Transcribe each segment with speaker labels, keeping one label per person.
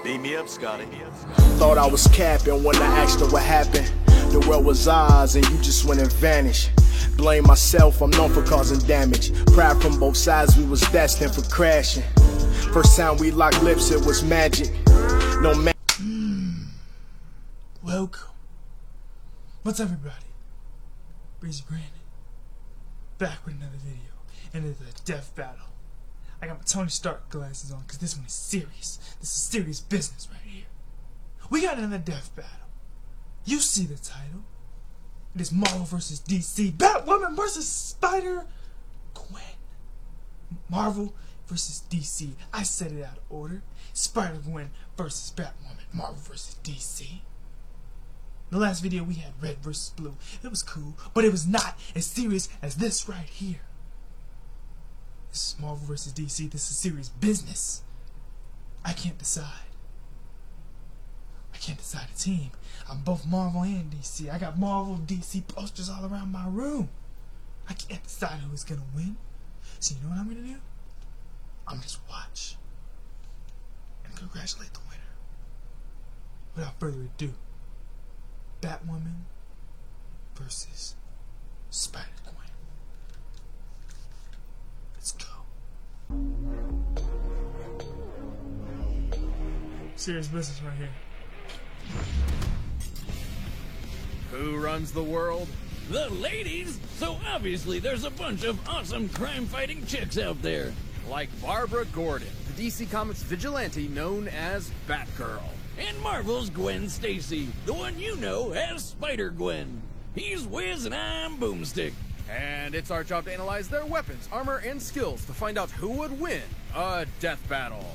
Speaker 1: Beat me up, Scotty.
Speaker 2: Thought I was capping when I asked her what happened. The world was ours and you just went and vanished. Blame myself, I'm known for causing damage. Pride from both sides, we was destined for crashing. First time we locked lips, it was magic. No man.
Speaker 3: Welcome. What's up, everybody? Breezy Brandon. Back with another video. And it's a death battle. I got my Tony Stark glasses on because this one is serious. This is serious business right here. We got another death battle. You see the title. It is Marvel vs. DC. Batwoman vs. Spider-Gwen. Marvel vs. DC. I said it out of order. Spider-Gwen versus Batwoman. Marvel vs. DC. The last video we had red versus blue. It was cool, but it was not as serious as this right here. This is Marvel vs. DC. This is serious business. I can't decide. I can't decide a team. I'm both Marvel and DC. I got Marvel and DC posters all around my room. I can't decide who's gonna win. So you know what I'm gonna do? I'm gonna just watch and congratulate the winner. Without further ado, Batwoman versus Spider-Gwen. Let's go. Serious business right here.
Speaker 4: Who runs the world?
Speaker 5: The ladies! So obviously there's a bunch of awesome crime-fighting chicks out there.
Speaker 4: Like Barbara Gordon, the DC Comics vigilante known as Batgirl.
Speaker 5: And Marvel's Gwen Stacy, the one you know as Spider-Gwen. He's Wiz and I'm Boomstick.
Speaker 4: And it's our job to analyze their weapons, armor, and skills to find out who would win a death battle.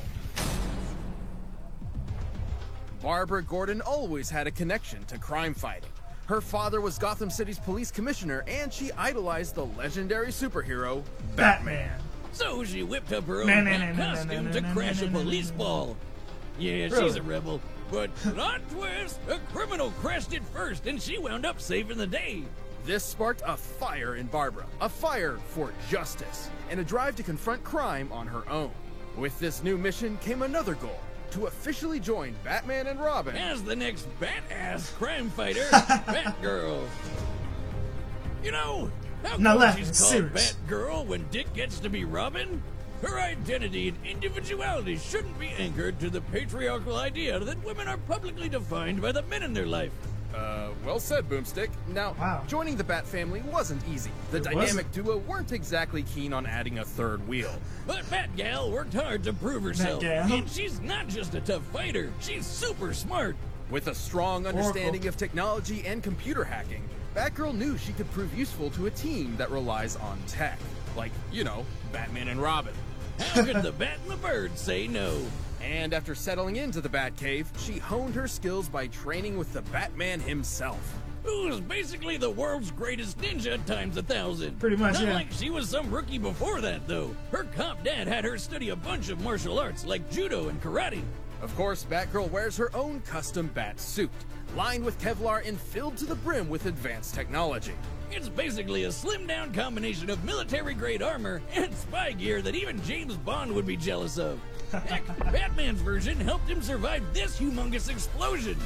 Speaker 4: Barbara Gordon always had a connection to crime fighting. Her father was Gotham City's police commissioner, and she idolized the legendary superhero,
Speaker 3: Batman.
Speaker 5: So she whipped up her own costume to crash a police ball. Yeah, she's a rebel. But plot twist, a criminal crashed it first, and she wound up saving the day.
Speaker 4: This sparked a fire in Barbara, a fire for justice, and a drive to confront crime on her own. With this new mission came another goal, to officially join Batman and Robin
Speaker 5: as the next badass crime fighter, Batgirl. You know, how come she's called Batgirl when Dick gets to be Robin? Her identity and individuality shouldn't be anchored to the patriarchal idea that women are publicly defined by the men in their life.
Speaker 4: Well said, Boomstick. Now, joining the Bat family wasn't easy. The dynamic duo weren't exactly keen on adding a third wheel.
Speaker 5: But Batgal worked hard to prove herself. And she's not just a tough fighter, she's super smart.
Speaker 4: With a strong understanding of technology and computer hacking, Batgirl knew she could prove useful to a team that relies on tech. Like, you know, Batman and Robin.
Speaker 5: How could the Bat and the Bird say no?
Speaker 4: And after settling into the Batcave, she honed her skills by training with the Batman himself.
Speaker 5: Who's basically the world's greatest ninja times 1,000.
Speaker 3: Pretty much,
Speaker 5: Not like she was some rookie before that, though. Her cop dad had her study a bunch of martial arts like judo and karate.
Speaker 4: Of course, Batgirl wears her own custom bat suit, lined with Kevlar and filled to the brim with advanced technology.
Speaker 5: It's basically a slimmed-down combination of military-grade armor and spy gear that even James Bond would be jealous of. Heck, Batman's version helped him survive this humongous explosion.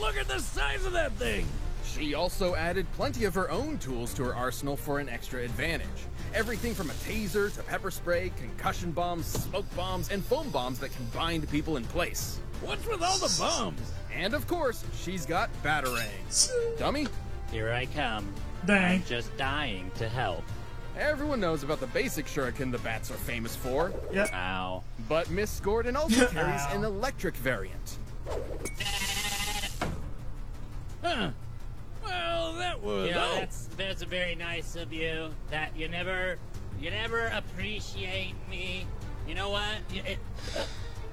Speaker 5: Look at the size of that thing!
Speaker 4: She also added plenty of her own tools to her arsenal for an extra advantage. Everything from a taser to pepper spray, concussion bombs, smoke bombs, and foam bombs that can bind people in place.
Speaker 5: What's with all the bombs?
Speaker 4: And of course, she's got batarangs. Dummy?
Speaker 6: Here I come.
Speaker 3: Dang.
Speaker 6: I'm just dying to help.
Speaker 4: Everyone knows about the basic shuriken the bats are famous for.
Speaker 3: Yep.
Speaker 6: Ow.
Speaker 4: But Miss Gordon also carries an electric variant.
Speaker 5: Huh. Well, that was...
Speaker 6: That's very nice of you. That you never appreciate me. You know what?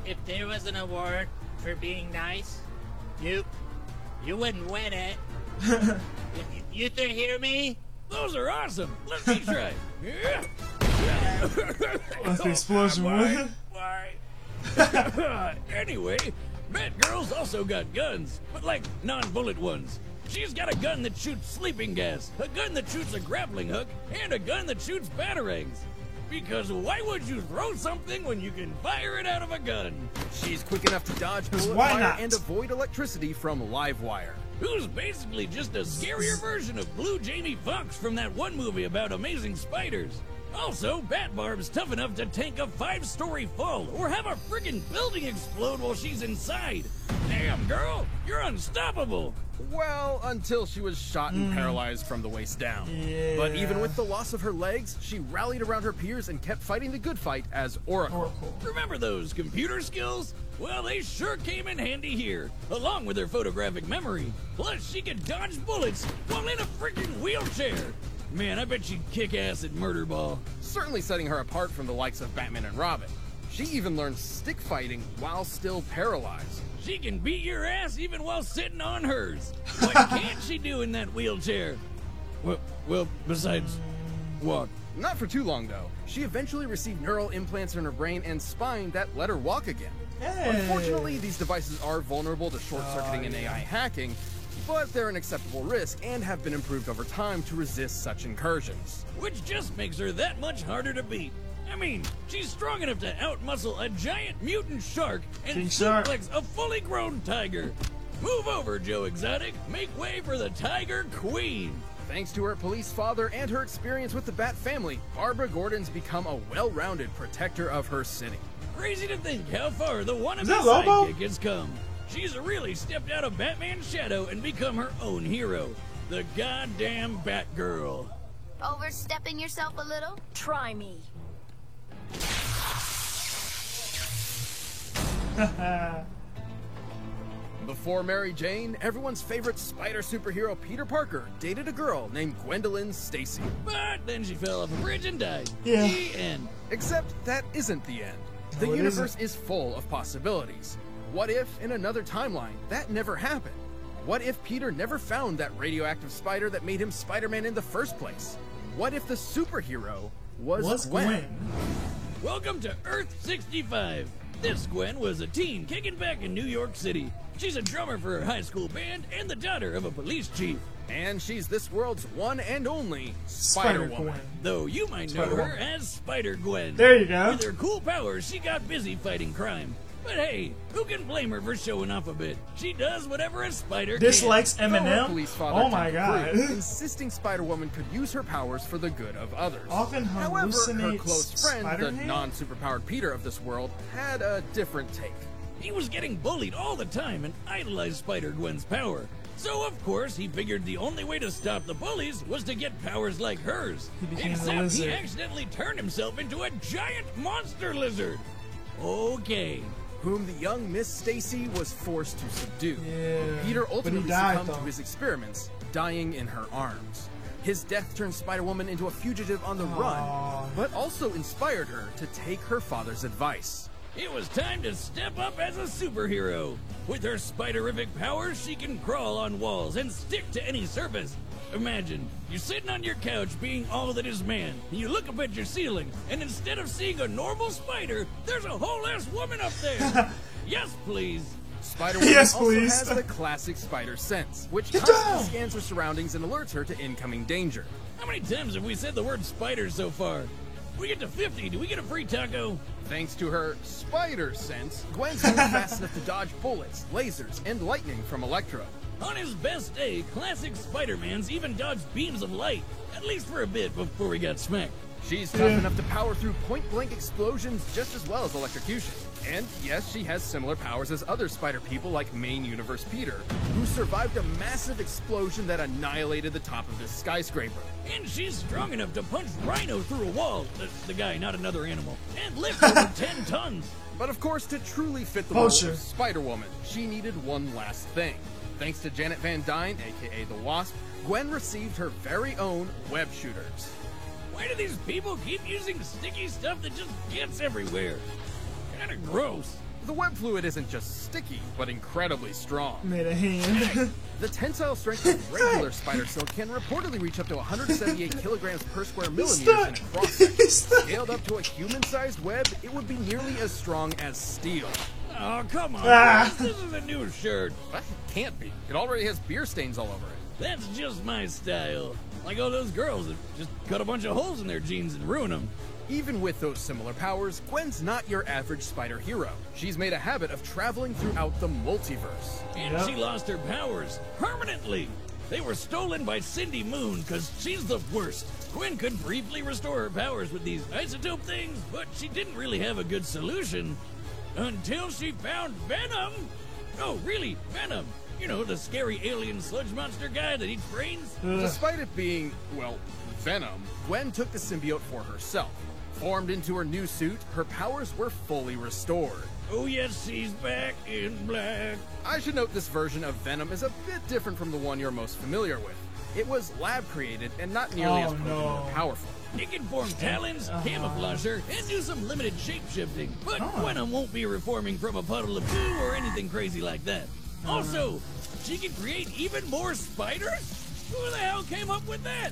Speaker 6: If there was an award for being nice, you wouldn't win it. You three hear me?
Speaker 5: Those are awesome. Let me try.
Speaker 3: That's the explosion.
Speaker 5: Why? Anyway, Batgirl's also got guns, but like non-bullet ones. She's got a gun that shoots sleeping gas, a gun that shoots a grappling hook, and a gun that shoots batarangs. Because why would you throw something when you can fire it out of a gun?
Speaker 4: She's quick enough to dodge bullet
Speaker 3: why
Speaker 4: fire
Speaker 3: not?
Speaker 4: and avoid electricity from live wire.
Speaker 5: Who's basically just a scarier version of Blue Jamie Foxx from that one movie about amazing spiders. Also, Bat Barb's tough enough to tank a 5-story fall or have a friggin' building explode while she's inside. Damn, girl, you're unstoppable.
Speaker 4: Well, until she was shot and paralyzed from the waist down.
Speaker 3: Yeah.
Speaker 4: But even with the loss of her legs, she rallied around her peers and kept fighting the good fight as Oracle.
Speaker 5: Remember those computer skills? Well, they sure came in handy here, along with her photographic memory. Plus, she could dodge bullets while in a freaking wheelchair. Man, I bet she'd kick ass at Murder Ball.
Speaker 4: Certainly setting her apart from the likes of Batman and Robin. She even learned stick fighting while still paralyzed.
Speaker 5: She can beat your ass even while sitting on hers. What can't she do in that wheelchair? Well, besides walk.
Speaker 4: Not for too long, though. She eventually received neural implants in her brain and spine that let her walk again.
Speaker 3: Hey.
Speaker 4: Unfortunately, these devices are vulnerable to short-circuiting and AI hacking, but they're an acceptable risk and have been improved over time to resist such incursions.
Speaker 5: Which just makes her that much harder to beat. I mean, she's strong enough to outmuscle a giant mutant shark and
Speaker 3: King Shark.
Speaker 5: suplex a fully grown tiger. Move over, Joe Exotic. Make way for the Tiger Queen.
Speaker 4: Thanks to her police father and her experience with the Bat family, Barbara Gordon's become a well-rounded protector of her city.
Speaker 5: Crazy to think how far the wannabe
Speaker 3: that Lobo?
Speaker 5: sidekick has come. She's really stepped out of Batman's shadow and become her own hero. The goddamn Batgirl.
Speaker 1: Overstepping yourself a little? Try me.
Speaker 4: Before Mary Jane, everyone's favorite spider superhero Peter Parker dated a girl named Gwendolyn Stacy.
Speaker 5: But then she fell off a bridge and died.
Speaker 3: Yeah.
Speaker 5: The end.
Speaker 4: Except that isn't the end. The
Speaker 3: Oh, it
Speaker 4: universe
Speaker 3: isn't.
Speaker 4: is full of possibilities. What if, in another timeline, that never happened? What if Peter never found that radioactive spider that made him Spider-Man in the first place? What if the superhero was Gwen?
Speaker 5: Welcome to Earth 65. This Gwen was a teen kicking back in New York City. She's a drummer for her high school band and the daughter of a police chief.
Speaker 4: And she's this world's one and only Spider-Woman.
Speaker 5: Though you might know her
Speaker 3: Spider-Woman.
Speaker 5: as Spider-Gwen.
Speaker 3: There you go.
Speaker 5: With her cool powers, she got busy fighting crime. But hey, who can blame her for showing off a bit? She does whatever a spider
Speaker 3: Dislikes
Speaker 4: Though her
Speaker 3: Eminem.
Speaker 4: police father
Speaker 3: Oh my
Speaker 4: didn't
Speaker 3: god.
Speaker 4: approve, insisting Spider-Woman could use her powers for the good of others.
Speaker 3: Often
Speaker 4: However, her
Speaker 3: hallucinates
Speaker 4: close friend, the
Speaker 3: Spider-Man?
Speaker 4: non-superpowered Peter of this world, had a different take.
Speaker 5: He was getting bullied all the time and idolized Spider-Gwen's power. So, of course, he figured the only way to stop the bullies was to get powers like hers.
Speaker 3: He became the
Speaker 5: Except he
Speaker 3: lizard.
Speaker 5: accidentally turned himself into a giant monster lizard. Okay.
Speaker 4: Whom the young Miss Stacy was forced to subdue.
Speaker 3: Yeah,
Speaker 4: Peter
Speaker 3: but he
Speaker 4: ultimately
Speaker 3: died,
Speaker 4: succumbed
Speaker 3: though.
Speaker 4: to his experiments, dying in her arms. His death turned Spider-Woman into a fugitive on the run, but also inspired her to take her father's advice.
Speaker 5: It was time to step up as a superhero. With her spiderific powers, she can crawl on walls and stick to any surface. Imagine, you're sitting on your couch being all that is man, and you look up at your ceiling, and instead of seeing a normal spider, there's a whole-ass woman up there. Yes, please.
Speaker 4: Spider-Woman
Speaker 3: Yes,
Speaker 4: also
Speaker 3: please.
Speaker 4: has the classic spider sense, which
Speaker 3: Get
Speaker 4: constantly
Speaker 3: down!
Speaker 4: scans her surroundings and alerts her to incoming danger.
Speaker 5: How many times have we said the word spider so far? We get to 50, do we get a free taco?
Speaker 4: Thanks to her spider sense, Gwen's moved fast enough to dodge bullets, lasers, and lightning from Electro.
Speaker 5: On his best day, classic Spider-Mans even dodged beams of light, at least for a bit before we got smacked.
Speaker 4: She's tough enough to power through point-blank explosions just as well as electrocution. And yes, she has similar powers as other spider people like main universe Peter, who survived a massive explosion that annihilated the top of this skyscraper.
Speaker 5: And she's strong enough to punch Rhino through a wall, the guy, not another animal, and lift over 10 tons.
Speaker 4: But of course, to truly fit the
Speaker 3: Oh,
Speaker 4: mold
Speaker 3: sure.
Speaker 4: of Spider-Woman, she needed one last thing. Thanks to Janet Van Dyne, aka the Wasp, Gwen received her very own web shooters.
Speaker 5: Why do these people keep using sticky stuff that just gets everywhere? Kinda gross.
Speaker 4: The web fluid isn't just sticky, but incredibly strong.
Speaker 3: Made a hand.
Speaker 4: The tensile strength of regular spider silk can reportedly reach up to 178 kilograms per square millimeter in a cross-section. Scaled up to a human-sized web, it would be nearly as strong as steel.
Speaker 5: Oh, come on,
Speaker 3: Ah.
Speaker 5: guys, this is a new shirt.
Speaker 4: But it can't be. It already has beer stains all over it.
Speaker 5: That's just my style. Like all those girls that just cut a bunch of holes in their jeans and ruin them.
Speaker 4: Even with those similar powers, Gwen's not your average spider hero. She's made a habit of traveling throughout the multiverse.
Speaker 5: And she lost her powers permanently. They were stolen by Cindy Moon because she's the worst. Gwen could briefly restore her powers with these isotope things, but she didn't really have a good solution until she found Venom. Oh, really, Venom. You know, the scary alien sludge monster guy that eats brains?
Speaker 4: Despite it being, well, Venom, Gwen took the symbiote for herself. Formed into her new suit, her powers were fully restored.
Speaker 5: Oh yes, she's back in black.
Speaker 4: I should note this version of Venom is a bit different from the one you're most familiar with. It was lab-created and not nearly as potent or powerful.
Speaker 5: It can form talons, camouflage her, and do some limited shape-shifting. But Venom won't be reforming from a puddle of poo or anything crazy like that. Also, she can create even more spiders? Who the hell came up with that?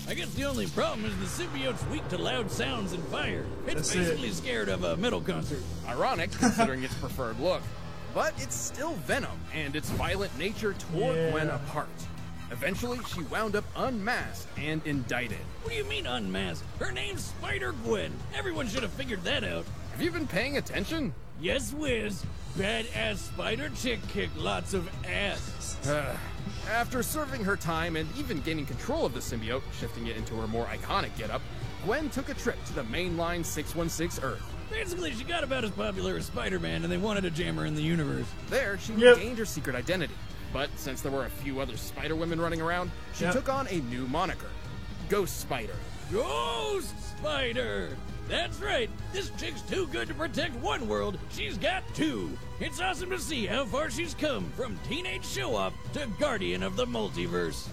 Speaker 5: I guess the only problem is the symbiote's weak to loud sounds and fire. It's basically scared of a metal concert.
Speaker 4: Ironic, considering its preferred look. But it's still Venom, and its violent nature tore Gwen apart. Eventually, she wound up unmasked and indicted.
Speaker 5: What do you mean unmasked? Her name's Spider-Gwen. Everyone should have figured that out.
Speaker 4: Have you been paying attention?
Speaker 5: Yes, whiz. Badass spider chick kick lots of ass.
Speaker 4: After serving her time and even gaining control of the symbiote, shifting it into her more iconic getup, Gwen took a trip to the mainline 616 Earth.
Speaker 5: Basically, she got about as popular as Spider-Man, and they wanted to jam her in the universe.
Speaker 4: There, she regained her secret identity. But since there were a few other Spider-Women running around, she took on a new moniker. Ghost Spider.
Speaker 5: Ghost Spider! That's right. This chick's too good to protect one world. She's got two. It's awesome to see how far she's come from teenage show-off to guardian of the multiverse.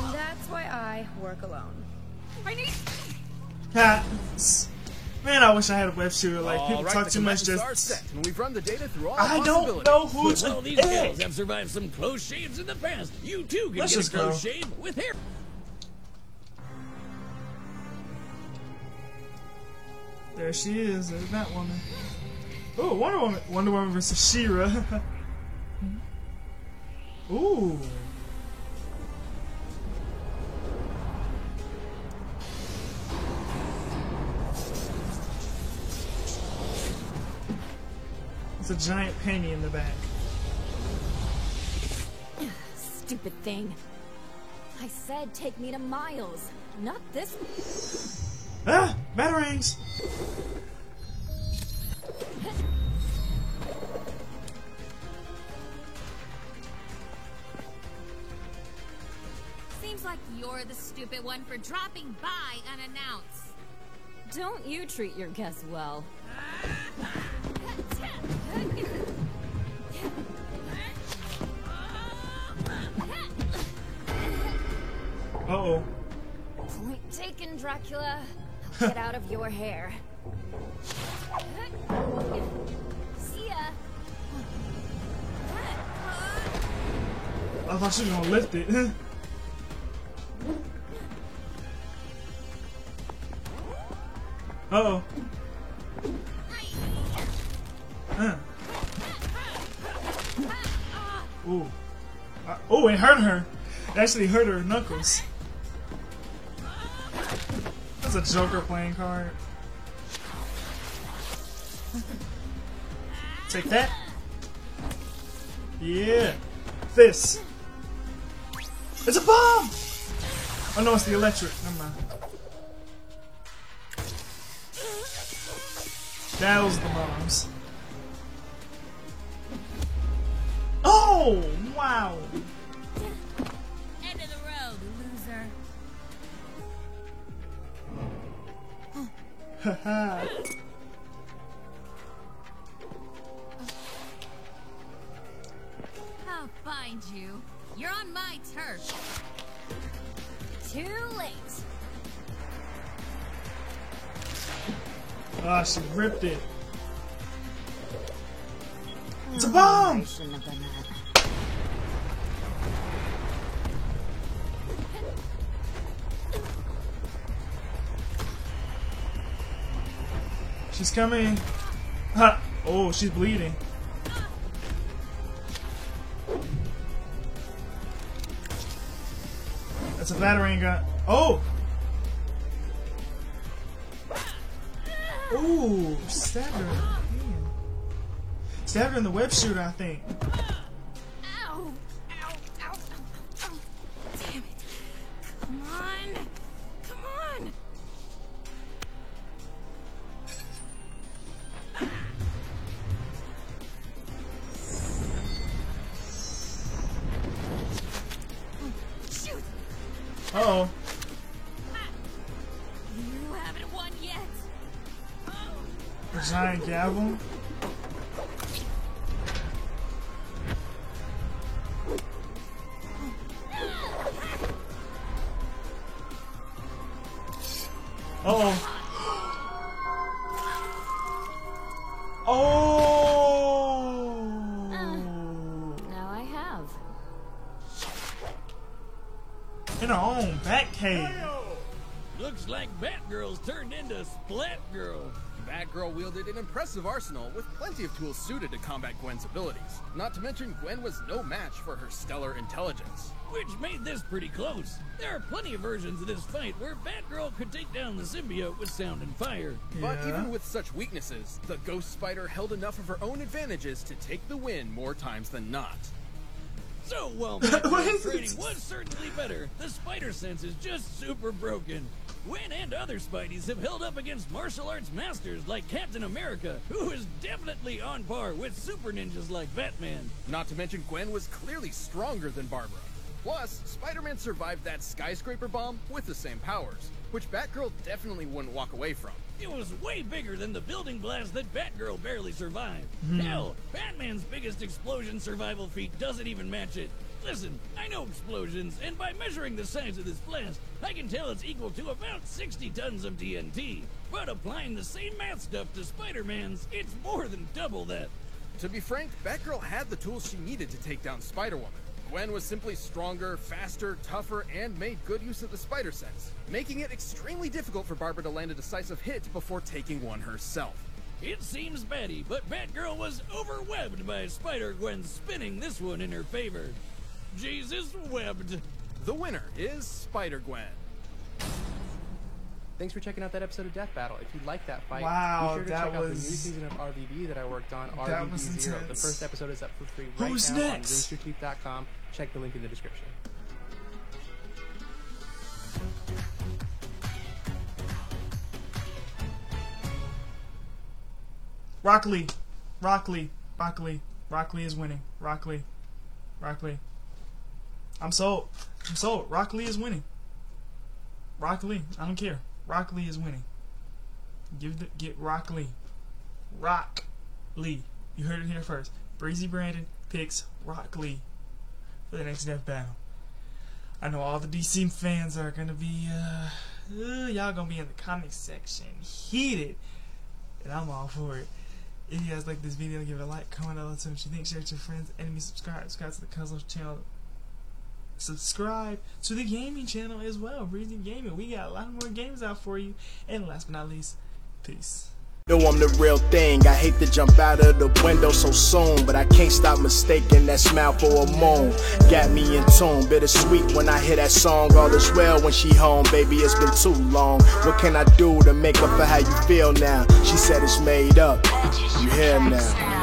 Speaker 7: And that's why I work alone. I need...
Speaker 3: Man, I wish I had a web shooter. Like, people talk too much.
Speaker 4: And we've run the data through all
Speaker 3: I don't know who's
Speaker 5: all these guys have survived some close shaves in the past. You too can get a close shave with hair.
Speaker 3: There she is. There's that woman. Oh, Wonder Woman. Wonder Woman versus She-Ra. Ooh. It's a giant penny in the back.
Speaker 7: Stupid thing. I said take me to Miles, not this.
Speaker 3: Ah! Batarangs!
Speaker 1: Seems like you're the stupid one for dropping by unannounced.
Speaker 7: Don't you treat your guests well.
Speaker 3: Uh-oh.
Speaker 7: Point taken, Dracula. I'll get out of your hair. See ya.
Speaker 3: I thought she was gonna lift it. Uh-oh. Ooh. Oh, it hurt her. It actually hurt her knuckles. That's a Joker playing card. Take that. Yeah. This. It's a bomb! Oh no, it's the electric. Never mind. That was the bombs. Oh! Wow!
Speaker 1: End of the road, loser.
Speaker 3: Haha.
Speaker 1: I'll find you. You're on my turf.
Speaker 7: Too late.
Speaker 3: Ah, she ripped it. It's a bomb!
Speaker 7: I shouldn't have done that.
Speaker 3: She's coming. Ha! Oh, she's bleeding. That's a battering gun. Oh! Ooh, stabbed her in the hand. Stabbed her in the web shooter, I think.
Speaker 1: Ow! Ow! Ow! Ow! Damn it! Come on! Come on! Shoot!
Speaker 3: Uh-oh.
Speaker 1: You haven't won yet.
Speaker 3: A giant gavel. Uh-oh. Oh!
Speaker 7: Now I have.
Speaker 3: In her own back cave.
Speaker 5: Looks like Batgirl's turned into Splatgirl.
Speaker 4: Batgirl wielded an impressive arsenal with plenty of tools suited to combat Gwen's abilities. Not to mention, Gwen was no match for her stellar intelligence.
Speaker 5: Which made this pretty close. There are plenty of versions of this fight where Batgirl could take down the symbiote with sound and fire.
Speaker 4: But even with such weaknesses, the Ghost Spider held enough of her own advantages to take the win more times than not.
Speaker 5: So while Batgirl's training was certainly better, the spider sense is just super broken. Gwen and other Spideys have held up against martial arts masters like Captain America, who is definitely on par with super ninjas like Batman.
Speaker 4: Not to mention, Gwen was clearly stronger than Barbara. Plus, Spider-Man survived that skyscraper bomb with the same powers, which Batgirl definitely wouldn't walk away from.
Speaker 5: It was way bigger than the building blast that Batgirl barely survived. Hell, Batman's biggest explosion survival feat doesn't even match it. Listen, I know explosions, and by measuring the size of this blast, I can tell it's equal to about 60 tons of TNT. But applying the same math stuff to Spider-Man's, it's more than double that.
Speaker 4: To be frank, Batgirl had the tools she needed to take down Spider-Woman. Gwen was simply stronger, faster, tougher, and made good use of the spider sense, making it extremely difficult for Barbara to land a decisive hit before taking one herself.
Speaker 5: It seems batty, but Batgirl was overwebbed by Spider-Gwen spinning this one in her favor. Jesus webbed.
Speaker 4: The winner is Spider-Gwen.
Speaker 8: Thanks for checking out that episode of Death Battle. If you like that fight,
Speaker 3: wow,
Speaker 8: be sure to check out the new season of RVD that I worked on, RVD 0. The first episode is up for free right now on roosterteeth.com. Check the link in the description.
Speaker 3: Rock Lee. Rock Lee. Rock Lee. Rock Lee is winning. Rock Lee. Rock Lee. I'm sold. I'm sold. Rock Lee is winning. Rock Lee. I don't care. Rock Lee is winning. Get Rock Lee. Rock Lee. You heard it here first. Breezy Brandon picks Rock Lee for the next Death Battle. I know all the DC fans are gonna be y'all gonna be in the comment section heated, and I'm all for it. If you guys like this video, give it a like, comment down below what you think, share it with your friends, enemies, subscribe to the Cosmos channel. Subscribe to the gaming channel as well, Breezy Gaming. We got a lot more games out for you. And last but not least, peace.
Speaker 2: Know I'm the real thing. I hate to jump out of the window so soon, but I can't stop mistaking that smile for a moon. Got me in tune, bittersweet when I hear that song. All is well when she home, baby, it's been too long. What can I do to make up for how you feel now? She said it's made up. You hear now.